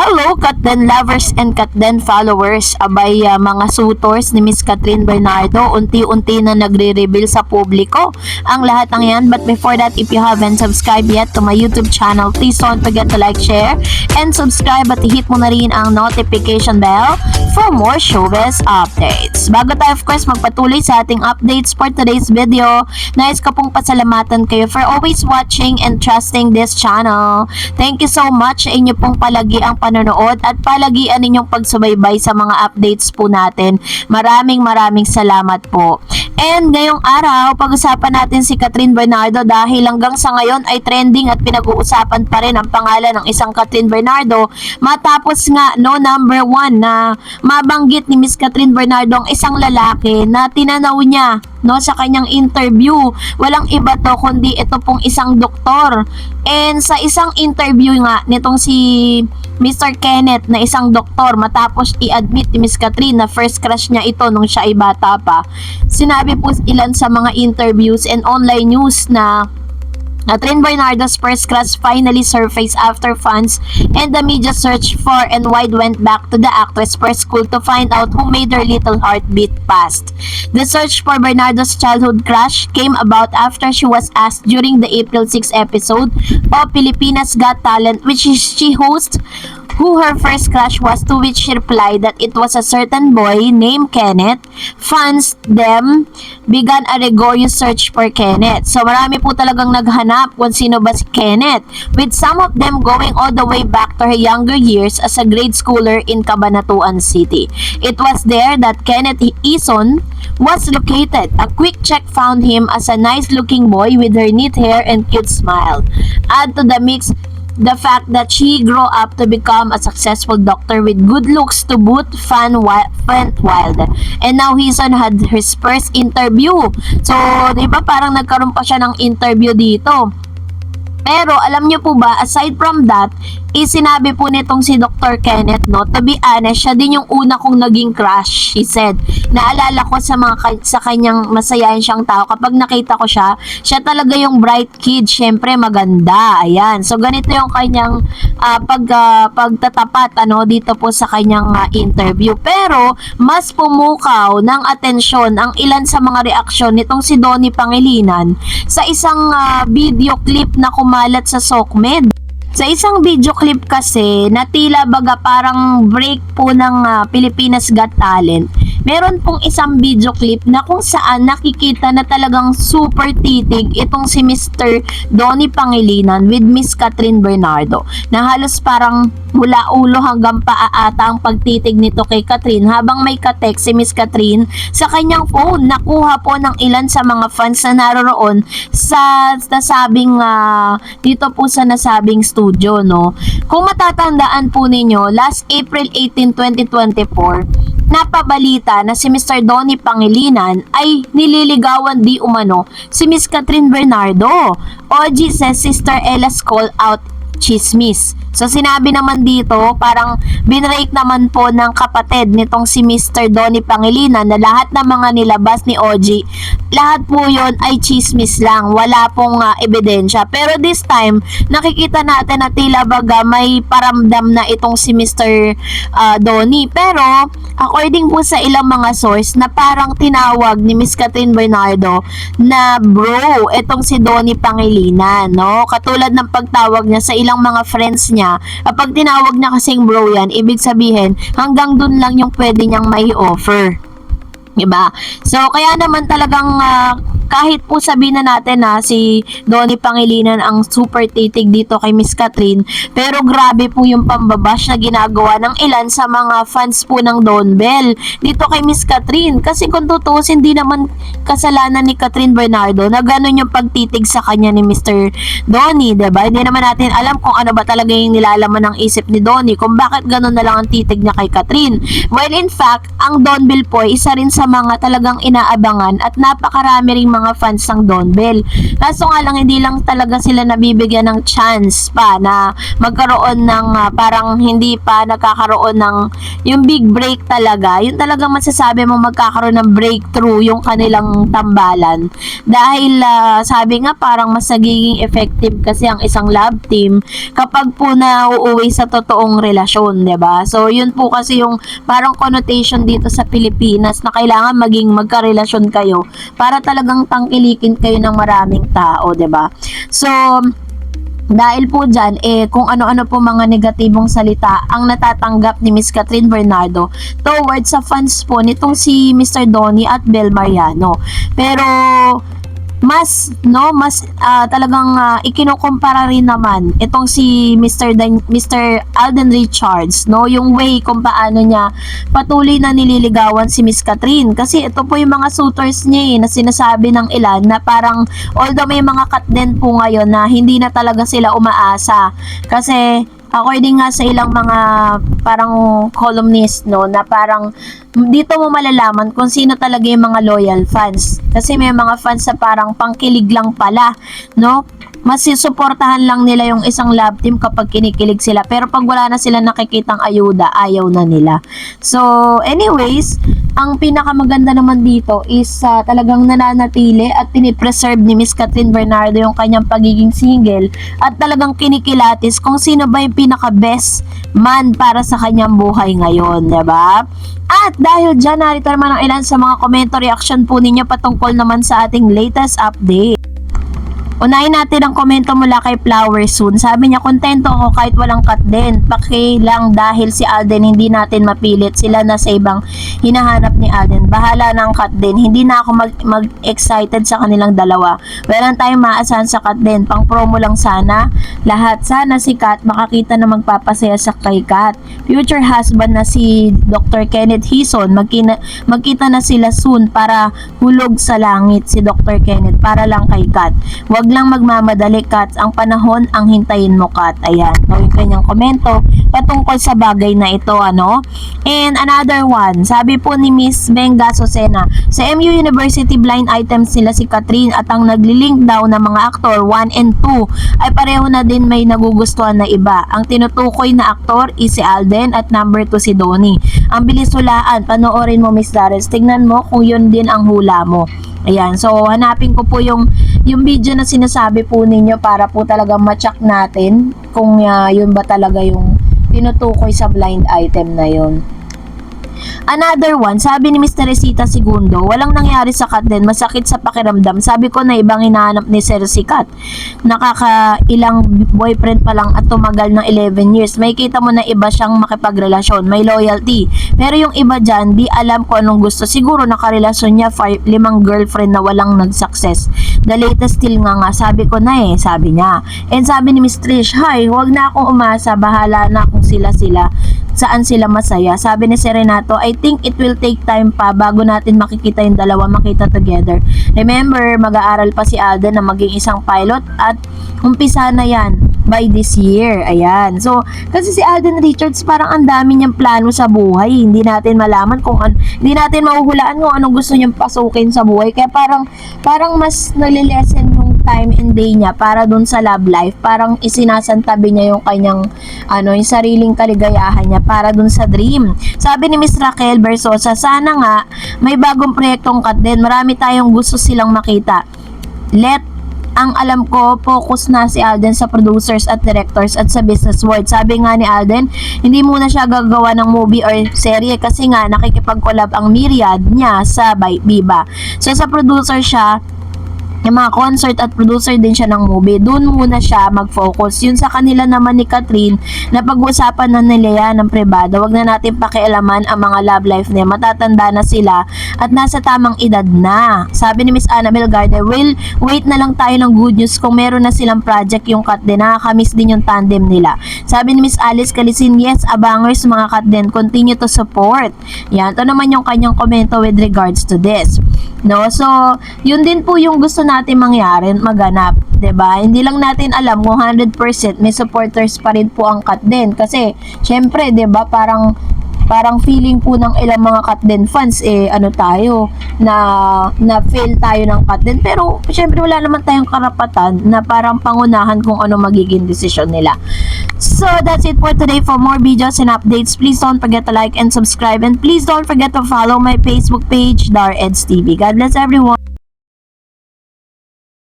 Hello, Katden lovers and Katden followers. Abay, mga suitors ni Miss Catherine Bernardo, unti-unti na nagre-reveal sa publiko ang lahat ng yan. But before that, if you haven't subscribed yet to my YouTube channel, please don't forget to like, share, and subscribe at hit mo na rin ang notification bell for more showbiz updates. Bago tayo, of course, magpatuloy sa ating updates for today's video, nais ko pong pasalamatan kayo for always watching and trusting this channel. Thank you so much sa inyo pong palagi ang panonood at palagian ninyong pagsubaybay sa mga updates po natin. Maraming salamat po. And ngayong araw, pag-usapan natin si Catherine Bernardo dahil hanggang sa ngayon ay trending at pinag-uusapan pa rin ang pangalan ng isang Catherine Bernardo matapos nga number 1 na mabanggit ni Miss Catherine Bernardo ang isang lalaki na tinanaw niya sa kanyang interview. Walang iba to kundi ito pong isang doktor. And sa isang interview nga nitong si Mr. Kenneth na isang doktor, matapos i-admit ni Miss Catherine na first crush niya ito nung siya ay bata pa, sinabi po ilan sa mga interviews and online news na Catherine Bernardo's first crush finally surfaced after fans and the media search for and wide went back to the actress for school to find out who made her little heart beat fast. The search for Bernardo's childhood crush came about after she was asked during the April 6 episode of Pilipinas Got Talent, which she hosts, who her first crush was, to which she replied that it was a certain boy named Kenneth. Fans them began a rigorous search for Kenneth. So marami po talagang naghanap kung sino ba si Kenneth, with some of them going all the way back to her younger years as a grade schooler in Cabanatuan City. It was there that Kenneth Ison was located. A quick check found him as a nice looking boy with her neat hair and cute smile. Add to the mix the fact that she grew up to become a successful doctor with good looks to boot, went wild. And now Hison had his first interview. So, di ba parang nagkaroon pa siya ng interview dito. Pero alam niyo po ba, aside from that, sinabi po nitong si Dr. Kenneth, to be honest, siya din yung una kong naging crush, he said. Naalala ko sa kanyang masayahin siyang tao, kapag nakita ko siya talaga yung bright kid, syempre maganda, ayan. So ganito yung kanyang pagtatapat dito po sa kanyang interview. Pero mas pumukaw ng atensyon ang ilan sa mga reaksyon nitong si Donnie Pangilinan sa isang video clip na kumalat sa SOCMED. Sa isang video clip kasi na tila baga parang break po ng Pilipinas Got Talent, meron pong isang video clip na kung saan nakikita na talagang super titig itong si Mr. Donnie Pangilinan with Miss Catherine Bernardo, na halos parang mula ulo hanggang paa ata ang pagtitig nito kay Catherine habang may katext si Miss Catherine sa kanyang phone. Nakuha po ng ilan sa mga fans na naroroon sa nasabing dito po sa nasabing studio, Kung matatandaan po ninyo, last April 18, 2024, napabalita na si Mr. Donnie Pangilinan ay nililigawan di umano si Miss Catherine Bernardo. OG says Sister Ella's call out chismis. So sinabi naman dito, parang binrake naman po ng kapatid nitong si Mr. Donnie Pangilinan na lahat ng mga nilabas ni OG, lahat po yon ay chismis lang, wala pong ebidensya. Pero this time, nakikita natin na tila baga may paramdam na itong si Mr. Donnie. Pero according po sa ilang mga source na parang tinawag ni Miss Catherine Bernardo na bro itong si Donnie Pangilinan, katulad ng pagtawag niya sa ilang mga friends niya. Kapag tinawag niya kasing bro yan, ibig sabihin hanggang dun lang yung pwede niyang may offer, diba? So kaya naman talagang kahit po sabihin na natin na si Donnie Pangilinan ang super titig dito kay Miss Catherine, pero grabe po yung pambabash na ginagawa ng ilan sa mga fans po ng Don Bell dito kay Miss Catherine. Kasi kung tutusin, hindi naman kasalanan ni Catherine Bernardo na ganun yung pagtitig sa kanya ni Mr. Donnie, diba? Hindi naman natin alam kung ano ba talaga yung nilalaman ng isip ni Donnie, kung bakit ganun na lang ang titig niya kay Catherine. Well, in fact, ang Don Bell po isa rin sa mga talagang inaabangan at napakarami ring mga mga fans ng Don Bell. Kaso nga lang, hindi lang talaga sila nabibigyan ng chance pa na magkaroon ng parang hindi pa nagkakaroon ng yung big break talaga. Yun talaga masasabi mo magkakaroon ng breakthrough yung kanilang tambalan. Dahil sabi nga parang mas nagiging effective kasi ang isang love team kapag po na uuwi sa totoong relasyon, 'di ba? So yun po kasi yung parang connotation dito sa Pilipinas na kailangan maging magkarelasyon kayo para talagang tangkilikin kayo ng maraming tao, 'di ba? So dahil po dyan, kung ano-ano po mga negatibong salita ang natatanggap ni Miss Catherine Bernardo towards sa fans po nitong si Mr. Donnie at Bel Mariano. Pero mas talagang ikinukumpara rin naman itong si Mr. Alden Richards, no, yung way kung paano niya patuloy na nililigawan si Miss Catherine, kasi ito po yung mga suitors niya na sinasabi ng ilan na parang although may mga cut din po ngayon na hindi na talaga sila umaasa kasi according nga sa ilang mga parang columnist, no, na parang dito mo malalaman kung sino talaga yung mga loyal fans. Kasi may mga fans na parang pangkilig lang pala, no? Mas susuportahan lang nila yung isang love team kapag kinikilig sila. Pero pag wala na sila nakikitang ayuda, ayaw na nila. So, anyways, ang pinakamaganda naman dito is talagang nananatili at pinipreserve ni Miss Catherine Bernardo yung kanyang pagiging single at talagang kinikilatis kung sino ba yung pinaka-best man para sa kanyang buhay ngayon, diba? At dahil dyan, narito naman ang ilan sa mga komento reaction po ninyo patungkol naman sa ating latest update. Unahin natin ang komento mula kay Flower Soon. Sabi niya, kontento ako kahit walang cut din. Paki lang dahil si Alden hindi natin mapilit. Sila na sa ibang hinahanap ni Alden. Bahala na ang cut din. Hindi na ako mag-excited sa kanilang dalawa. Walang tayong maasahan sa cut din. Pang promo lang sana. Lahat. Sana si Kat makakita na magpapasaya sa kay Kat. Future husband na si Dr. Kenneth Hison. Magkita na sila soon para hulog sa langit si Dr. Kenneth para lang kay Kat. Wag lang magmamadali, Kat. Ang panahon ang hintayin mo, Kat. Ayan. So, yung kanyang komento patungkol sa bagay na ito, ano? And another one, sabi po ni Miss Benga Sosena, sa MU University blind items nila si Catherine at ang naglilink daw ng mga aktor 1 and 2 ay pareho na din may nagugustuhan na iba. Ang tinutukoy na aktor is si Alden at number 2 si Donnie. Ang bilis hulaan, panoorin mo, Miss Dares. Tignan mo kung yun din ang hula mo. Ayan, so hanapin ko po yung video na sinasabi po ninyo para po talaga ma-check natin kung yun ba talaga yung tinutukoy sa blind item na yun. Another one, sabi ni Miss Teresita Segundo, walang nangyari sa Kat din, masakit sa pakiramdam. Sabi ko na ibang hinahanap ni Sir si Kat. Nakakailang boyfriend pa lang at tumagal ng 11 years. May kita mo na iba siyang makipagrelasyon, may loyalty. Pero yung iba dyan, di alam ko anong gusto. Siguro nakarelasyon niya 5 girlfriend na walang nag-success. The latest still nga, sabi ko na sabi niya. And sabi ni Miss Trish, hi, huwag na akong umasa, bahala na kung sila saan sila masaya. Sabi ni Serenato, I think it will take time pa bago natin makikita yung dalawa makita together. Remember, mag-aaral pa si Alden na maging isang pilot at umpisa na yan by this year. Ayan. So, kasi si Alden Richards parang ang dami niyang plano sa buhay. Hindi natin malaman hindi natin mahuhulaan kung anong gusto niyang pasukin sa buhay. Kaya parang mas nalilesen yung time and day niya para dun sa love life. Parang isinasantabi niya yung kanyang yung sariling kaligayahan niya para dun sa dream. Sabi ni Miss Raquel Bersosa, sana nga may bagong proyektong Kat din. Marami tayong gusto silang makita. Ang alam ko, focus na si Alden sa producers at directors at sa business world. Sabi nga ni Alden, hindi muna siya gagawa ng movie or serye kasi nga nakikipag-collab ang Myriad niya sa Viva. So sa producer siya, yung mga concert at producer din siya ng movie, doon muna siya mag-focus. Yun sa kanila naman ni Catherine, na pag-uusapan na nila yan ng pribado, wag na natin pakialaman ang mga love life niya, matatanda na sila at nasa tamang edad na. Sabi ni Miss Annabel Gardner, well, wait na lang tayo ng good news kung meron na silang project yung Kat din, nakakamiss din yung tandem nila. Sabi ni Miss Alice Calisin, yes, abangers mga Kat din, continue to support. Yan, ito naman yung kanyang komento with regards to this. No, so yun din po yung gusto natin mangyari, maganap, 'di ba? Hindi lang natin alam kung 100% may supporters pa rin po ang Kat din kasi syempre, 'di ba, parang parang feeling po ng ilang mga Katden fans tayo na fail tayo ng Katden, pero syempre wala naman tayong karapatan na parang pangunahan kung ano magiging desisyon nila. So that's it for today. For more videos and updates, please don't forget to like and subscribe, and please don't forget to follow my Facebook page, Dar Eds TV. God bless everyone.